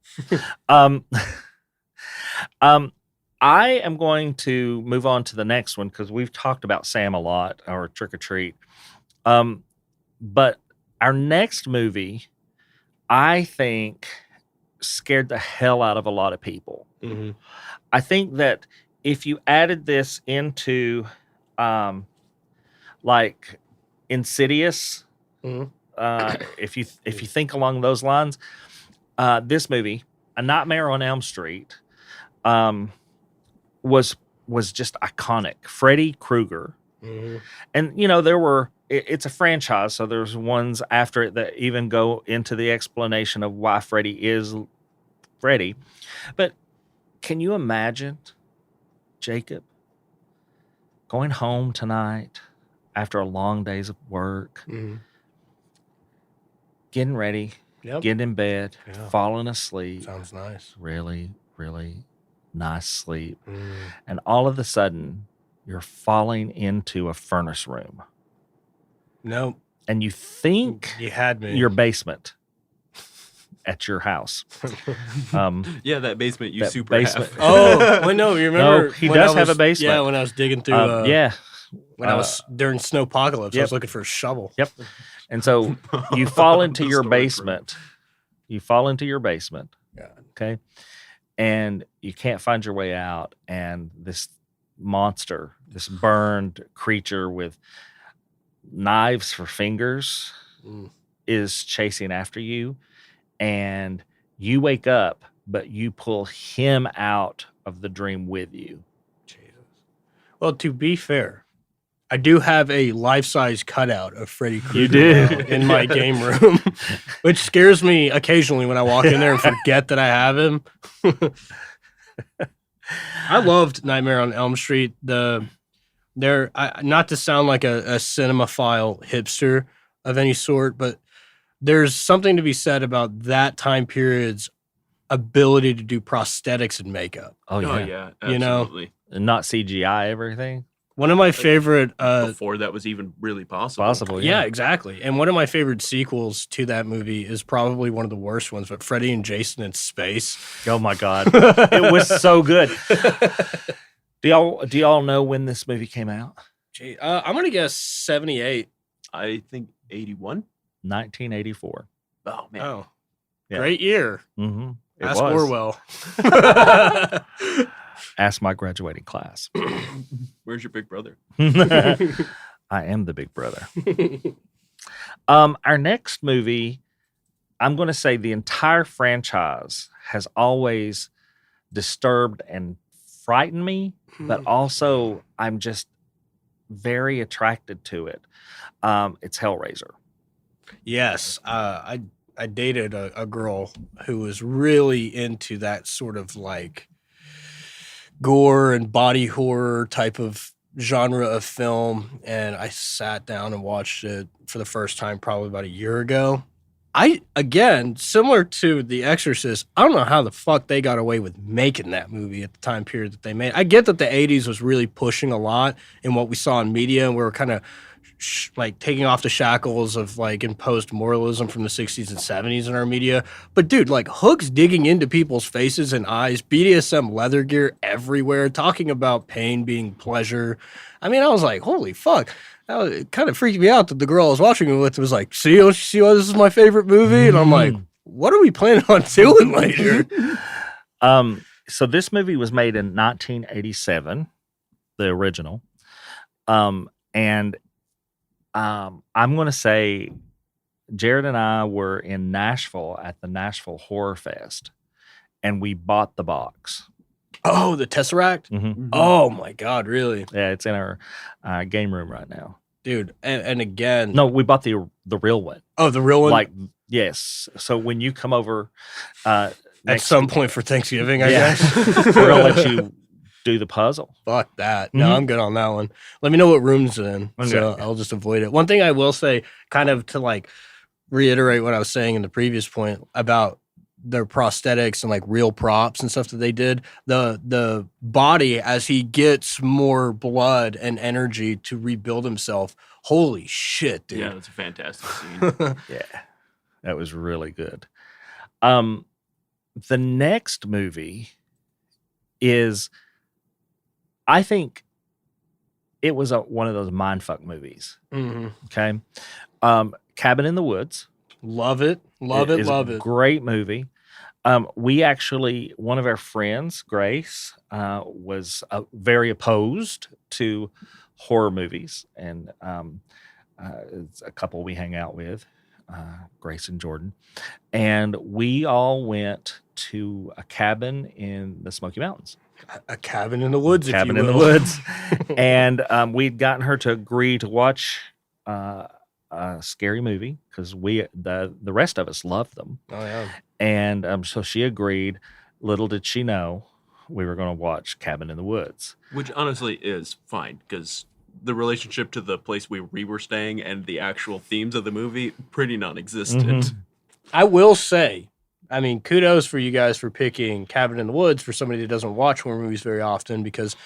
I am going to move on to the next one because we've talked about Sam a lot, or Trick or Treat. But our next movie, I think, scared the hell out of a lot of people. Mm-hmm. I think that if you added this into like Insidious, Mhm. if you think along those lines, this movie, A Nightmare on Elm Street, was just iconic. Freddy Krueger, Mm-hmm. and there were. It's a franchise, so there's ones after it that even go into the explanation of why Freddy is Freddy. But can you imagine, Jacob, going home tonight after a long days of work, Mm-hmm. getting ready, Yep. getting in bed, Yeah. falling asleep, Sounds nice. really, really nice sleep, Mm. and all of a sudden you're falling into a furnace room, Nope. and you think You had me. your basement at your house. Yeah, that basement you That super basement. have. Oh, well, no, you remember? No, he when does I have a was- basement. Yeah, when I was digging through. Yeah. When I was during Snowpocalypse, I Yep. was looking for a shovel. Yep. And so you fall into The your storage room. basement. You fall into your basement. God. Okay. And you can't find your way out. And this monster, this burned creature with knives for fingers, Mm. is chasing after you. And you wake up, but you pull him out of the dream with you. Jesus. Well, to be fair, I do have a life-size cutout of Freddy Krueger You do. now in my game room, which scares me occasionally when I walk in there and forget that I have him. I loved Nightmare on Elm Street. Not to sound like a cinemaphile hipster of any sort, but there's something to be said about that time period's ability to do prosthetics and makeup. Oh, Oh yeah. yeah, You know, absolutely. And not CGI everything. One of my favorite Before that was even really possible. Possible. yeah, exactly. And one of my favorite sequels to that movie is probably one of the worst ones, but Freddy and Jason in Space. Oh my God. It was so good. Do y'all know when this movie came out? Gee, I'm going to guess 78. I think 81. 1984. Oh man. Oh, Yeah. great year. Mm-hmm. It Ask was. Orwell. Ask my graduating class. Where's your big brother? I am the big brother. Our next movie, I'm going to say the entire franchise has always disturbed and frightened me, but also I'm just very attracted to it. It's Hellraiser. Yes, I dated a girl who was really into that sort of like gore and body horror type of genre of film, and I sat down and watched it for the first time probably about a year ago. Again, similar to The Exorcist, I don't know how the fuck they got away with making that movie at the time period that they made. I get that the 80s was really pushing a lot in what we saw in media, and we were kind of like taking off the shackles of like imposed moralism from the 60s and 70s in our media. But dude, like hooks digging into people's faces and eyes, BDSM leather gear everywhere, talking about pain being pleasure. I mean, I was like, holy fuck. It kind of freaked me out that the girl I was watching it with was like, see why this is my favorite movie? And I'm like, what are we planning on doing later? So this movie was made in 1987, the original. And I'm going to say Jeryd and I were in Nashville at the Nashville Horror Fest, and we bought the box. Oh, the Tesseract? Mm-hmm. Oh my God, really? Yeah, it's in our game room right now. Dude, and again. No, we bought the real one. Oh, the real one? Like, yes. So when you come over, At some point for Thanksgiving, I Yeah. guess. We're gonna let you do the puzzle. Fuck that. No, Mhm. I'm good on that one. Let me know what room's in, so Okay. I'll just avoid it. One thing I will say, kind of to like reiterate what I was saying in the previous point about their prosthetics and like real props and stuff that they did, the body as he gets more blood and energy to rebuild himself. Holy shit, dude. Yeah, that's a fantastic scene. Yeah, that was really good. The next movie is, I think, it was one of those mindfuck movies. Mhm. Okay, Cabin in the Woods. Love it. Love is it. Love a it. Great movie. We actually, one of our friends, Grace, was very opposed to horror movies, and it's a couple we hang out with, Grace and Jordan, and we all went to a cabin in the Smoky Mountains. A cabin in the woods, if Cabin you in the will. Woods, and we'd gotten her to agree to watch a scary movie because the rest of us loved them. Oh yeah. And so she agreed. Little did she know we were going to watch Cabin in the Woods. Which honestly is fine because the relationship to the place we were staying and the actual themes of the movie pretty non-existent. Mhm. I will say, I mean, kudos for you guys for picking Cabin in the Woods for somebody that doesn't watch horror movies very often, because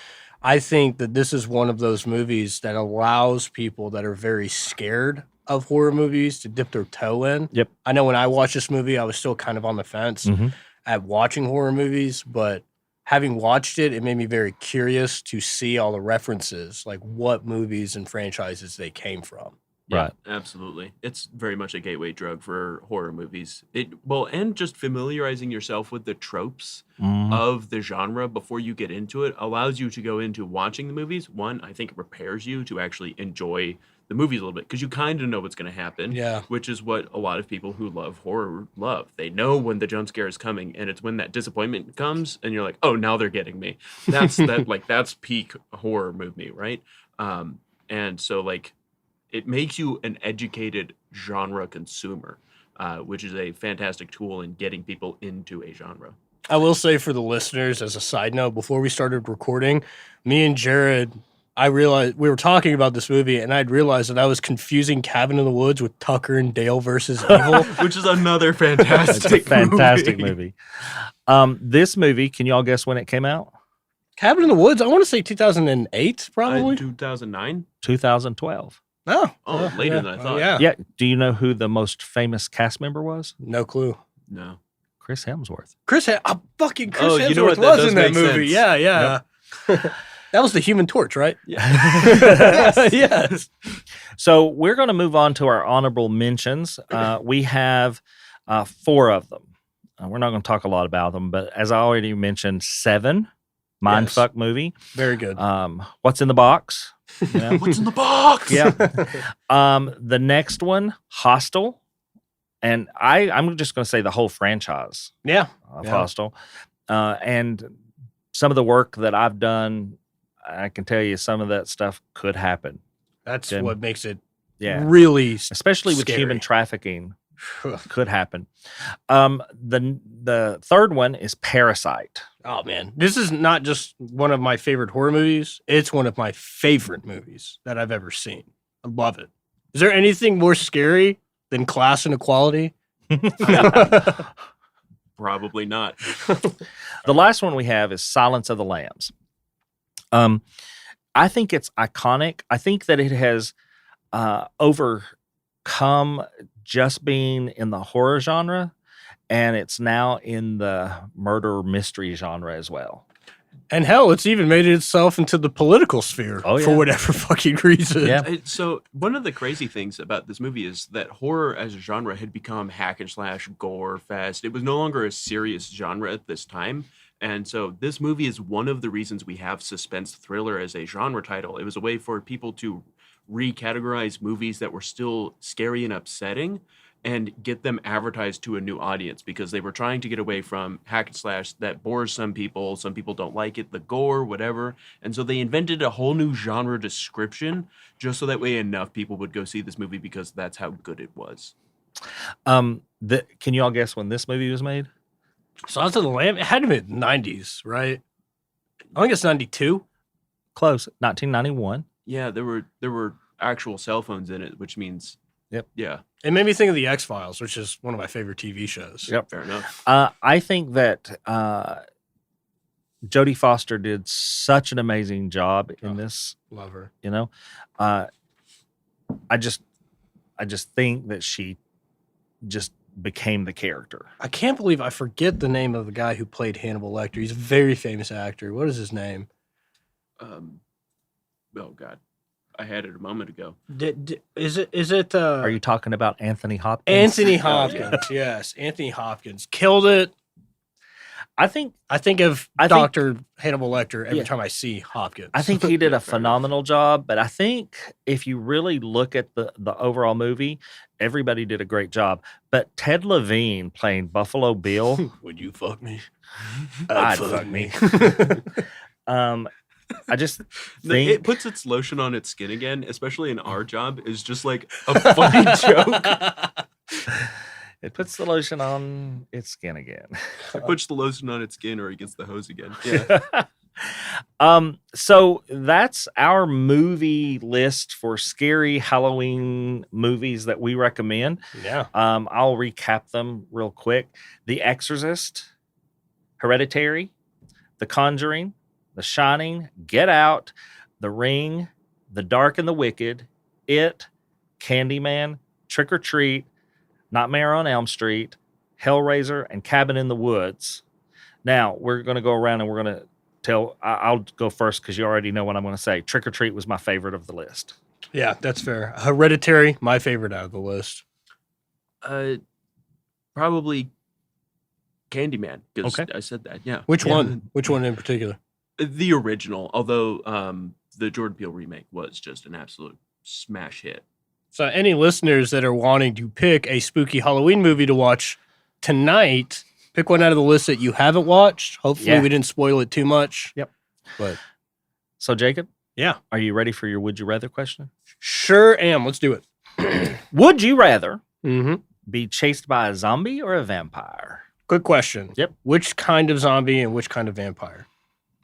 I think that this is one of those movies that allows people that are very scared of horror movies to dip their toe in. Yep. I know when I watched this movie, I was still kind of on the fence Mhm. at watching horror movies, but having watched it, it made me very curious to see all the references, like what movies and franchises they came from. Yeah, Right. absolutely. It's very much a gateway drug for horror movies. And just familiarizing yourself with the tropes Mhm. of the genre before you get into it allows you to go into watching the movies. One, I think it prepares you to actually enjoy the movies a little bit because you kind of know what's going to happen. Yeah. Which is what a lot of people who love horror love. They know when the jump scare is coming, and it's when that disappointment comes, and you're like, "Oh, now they're getting me." That's that's peak horror movie, right? And so like, it makes you an educated genre consumer, which is a fantastic tool in getting people into a genre. I will say for the listeners, as a side note, before we started recording, me and Jeryd, I realized we were talking about this movie, and I'd realized that I was confusing Cabin in the Woods with Tucker and Dale versus Evil. Which is another It's a fantastic, fantastic movie. This movie, can y'all guess when it came out? Cabin in the Woods, I want to say 2008, probably. 2009. 2012. Oh, Later yeah. than I thought. Yeah. Yeah. Do you know who the most famous cast member was? No clue. No. Chris Hemsworth. Fucking Chris Oh, Hemsworth you know what? That was does in that make movie. sense. Yeah. That was the Human Torch, right? Yeah. Yes. So we're going to move on to our honorable mentions. We have 4 of them. We're not going to talk a lot about them, but as I already mentioned, 7, Mindfuck movie. Very good. What's in the Box? Yeah. What's in the box? Yeah. The next one, Hostel. And I'm just going to say the whole franchise Yeah. of Yeah. Hostel. And some of the work that I've done, I can tell you some of that stuff could happen. That's Good. what makes it Yeah. really Especially with scary. human trafficking, could happen. The third one is Parasite. Oh man, this is not just one of my favorite horror movies. It's one of my favorite movies that I've ever seen. I love it. Is there anything more scary than class inequality? Probably not. The last one we have is Silence of the Lambs. I think it's iconic. I think that it has overcome just being in the horror genre, and it's now in the murder mystery genre as well. And hell, it's even made itself into the political sphere Oh, yeah. for whatever fucking reason. Yeah. So one of the crazy things about this movie is that horror as a genre had become hack and slash, gore fest. It was no longer a serious genre at this time. And so this movie is one of the reasons we have suspense thriller as a genre title. It was a way for people to recategorize movies that were still scary and upsetting and get them advertised to a new audience, because they were trying to get away from hack and slash that bores some people don't like it, the gore, whatever. And so they invented a whole new genre description just so that way enough people would go see this movie because that's how good it was. Can you all guess when this movie was made? Silence of the Lamb. It had to be in the 90s, right? I think it's 92. Close. 1991. Yeah, there were actual cell phones in it, which means Yep. Yeah. It made me think of the X-Files, which is one of my favorite TV shows. Yep. Fair enough. I think that Jodie Foster did such an amazing job in this. Love her. You know, I just think that she just became the character. I can't believe I forget the name of the guy who played Hannibal Lecter. He's a very famous actor. What is his name? Oh God, I had it a moment ago. Is it? Are you talking about Anthony Hopkins? Anthony Hopkins? Yes, Anthony Hopkins killed it. I think of Dr. Hannibal Lecter every time I see Hopkins. I think he did a phenomenal job, but I think if you really look at the overall movie, everybody did a great job. But Ted Levine playing Buffalo Bill, would you fuck me? I'd fuck me. I just think it puts its lotion on its skin again, especially in our job, is just like a funny joke. It puts the lotion on its skin again. It puts the lotion on its skin or against the hose again. Yeah. So that's our movie list for scary Halloween movies that we recommend. Yeah. I'll recap them real quick. The Exorcist, Hereditary, The Conjuring, The Shining, Get Out, The Ring, The Dark and the Wicked, It, Candyman, Trick or Treat, Nightmare on Elm Street, Hellraiser, and Cabin in the Woods. Now, we're going to go around and we're going to tell... I'll go first because you already know what I'm going to say. Trick or Treat was my favorite of the list. Yeah, that's fair. Hereditary, my favorite out of the list. Probably Candyman, because Okay. I said that, yeah. Which one? Which one in particular? The original, although the Jordan Peele remake was just an absolute smash hit. So any listeners that are wanting to pick a spooky Halloween movie to watch tonight, pick one out of the list that you haven't watched. Hopefully we didn't spoil it too much. Yep. But So, Jacob, yeah, are you ready for your Would You Rather question? sure am. Let's do it. Would you rather Mm-hmm. be chased by a zombie or a vampire? Good question. Yep. Which kind of zombie and which kind of vampire?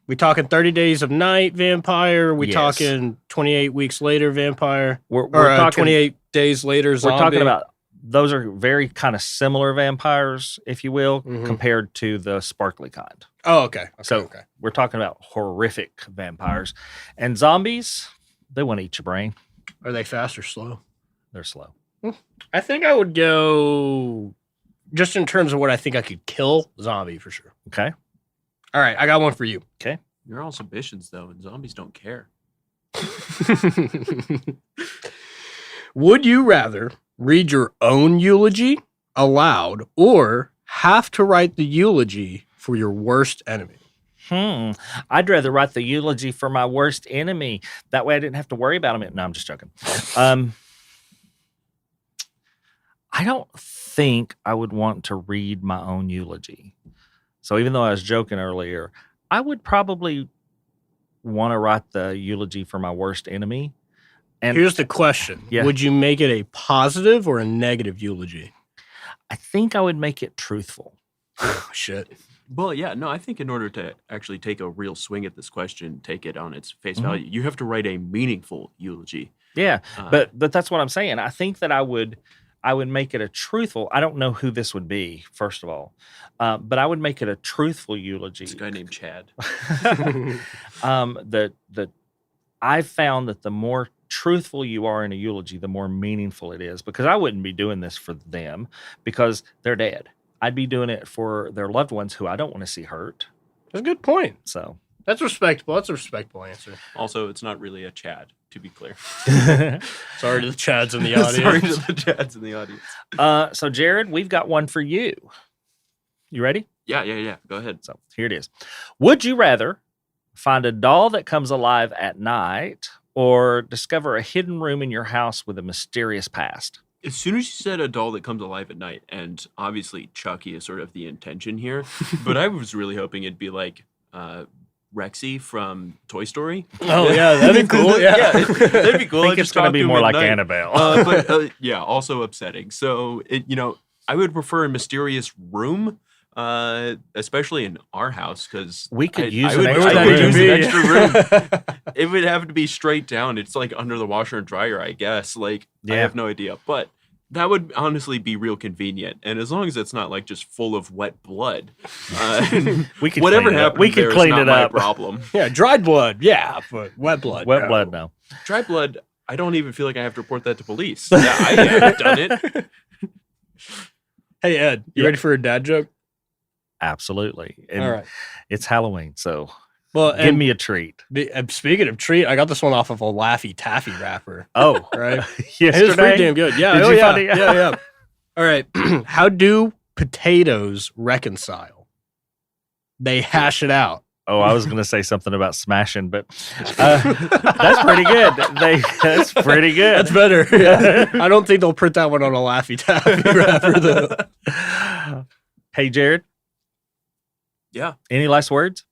We talking 30 Days of Night vampire? We Yes. talking 28 weeks later vampire? We're Or talking 28 days later zombie? We're talking about those are very kind of similar vampires, if you will, Mhm. compared to the sparkly kind. Oh, okay. So we're talking about horrific vampires. And zombies, they want to eat your brain. Are they fast or slow? They're slow. I think I would go just in terms of what I think I could kill, zombie for sure. Okay. All right, I got one for you. You're all submissions, though, and zombies don't care. Would you rather read your own eulogy aloud or have to write the eulogy for your worst enemy? I'd rather write the eulogy for my worst enemy. That way I didn't have to worry about him. No, I'm just joking. I don't think I would want to read my own eulogy. So even though I was joking earlier, I would probably want to write the eulogy for my worst enemy. And Here's the question. Yeah. Would you make it a positive or a negative eulogy? I think I would make it truthful. Shit. Well, yeah, no, I think in order to actually take a real swing at this question, take it on its face Mhm. value, you have to write a meaningful eulogy. Yeah, but that's what I'm saying. I think that I would make it a truthful. I don't know who this would be, first of all, but I would make it a truthful eulogy. It's a guy named Chad. I've found that the more truthful you are in a eulogy, the more meaningful it is. Because I wouldn't be doing this for them because they're dead. I'd be doing it for their loved ones who I don't want to see hurt. That's a good point. So That's respectable. That's a respectable answer. Also, it's not really a Chad, to be clear. Sorry to the Chads in the audience. Sorry to the Chads in the audience. so Jeryd, we've got one for you. You ready? Yeah. Go ahead. So here it is. Would you rather find a doll that comes alive at night or discover a hidden room in your house with a mysterious past? As soon as you said a doll that comes alive at night, and obviously Chucky is sort of the intention here, but I was really hoping it'd be like Rexy from Toy Story. Oh, yeah, that'd be cool. Yeah, that'd be cool. I think it's going to be more like Annabelle. But yeah, also upsetting. So I would prefer a mysterious room, especially in our house, because We could use I an would, extra I could room. use an extra room. It would have to be straight down. It's like under the washer and dryer, I guess. Like, I Yeah. have no idea. But that would honestly be real convenient. And as long as it's not like just full of wet blood, We could whatever clean it up. happened We could there is clean not it my up. problem. Yeah, dried blood. Yeah, but wet blood. Wet no. blood, no. Dry blood, I don't even feel like I have to report that to police. Yeah, I haven't done it. Hey, Ed, you Yeah. ready for a dad joke? Absolutely. And All right. it's Halloween, so Well, give me a treat. Speaking of treat, I got this one off of a Laffy Taffy wrapper. Oh, Right? yesterday. It was pretty damn good. Yeah. Did oh, you yeah. find it? Yeah. All right. How do potatoes reconcile? They hash it out. Oh, I was going to say something about smashing, but that's pretty good. That's pretty good. That's better. Yeah. I don't think they'll print that one on a Laffy Taffy wrapper, though. Hey, Jeryd, Yeah. any last words?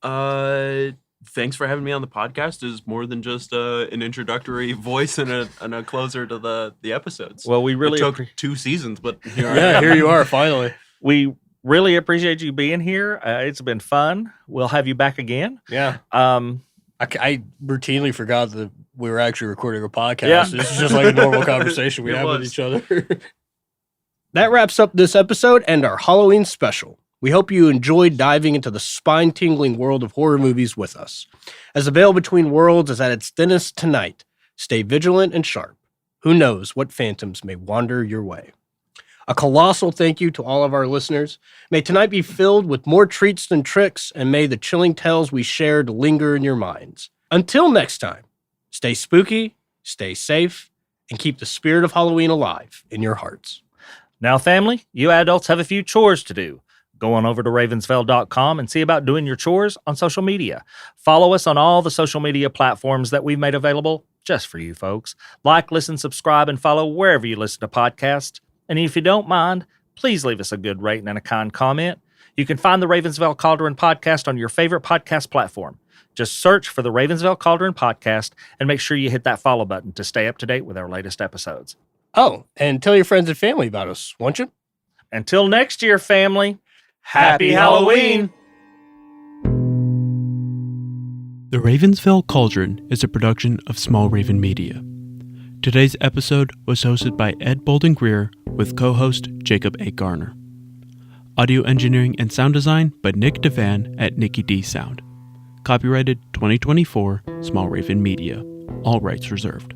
Thanks for having me on the podcast. Is more than just an introductory voice and a closer to the episodes. Well, we really it took 2 seasons, but here I Yeah, am. here you are, finally. we really appreciate you being here. It's been fun. We'll have you back again. Yeah. Um, I routinely forgot that we were actually recording a podcast. Yeah. This is just like a normal conversation we It have with was. each other. That wraps up this episode and our Halloween special. We hope you enjoyed diving into the spine-tingling world of horror movies with us. As the veil between worlds is at its thinnest tonight, stay vigilant and sharp. Who knows what phantoms may wander your way. A colossal thank you to all of our listeners. May tonight be filled with more treats than tricks, and may the chilling tales we shared linger in your minds. Until next time, stay spooky, stay safe, and keep the spirit of Halloween alive in your hearts. Now, family, you adults have a few chores to do. Go on over to ravensvail.com and see about doing your chores on social media. Follow us on all the social media platforms that we've made available just for you folks. Like, listen, subscribe, and follow wherever you listen to podcasts. And if you don't mind, please leave us a good rating and a kind comment. You can find the Ravens Vail Cauldron Podcast on your favorite podcast platform. Just search for the Ravens Vail Cauldron Podcast and make sure you hit that follow button to stay up to date with our latest episodes. Oh, and tell your friends and family about us, won't you? Until next year, family, happy Halloween! The Ravens Vail Cauldron is a production of Small Raven Media. Today's episode was hosted by Ed Bolden-Greer with co-host Jacob Garner. Audio engineering and sound design by Nick Devan at Nicky D Sound. Copyrighted 2024, Small Raven Media. All rights reserved.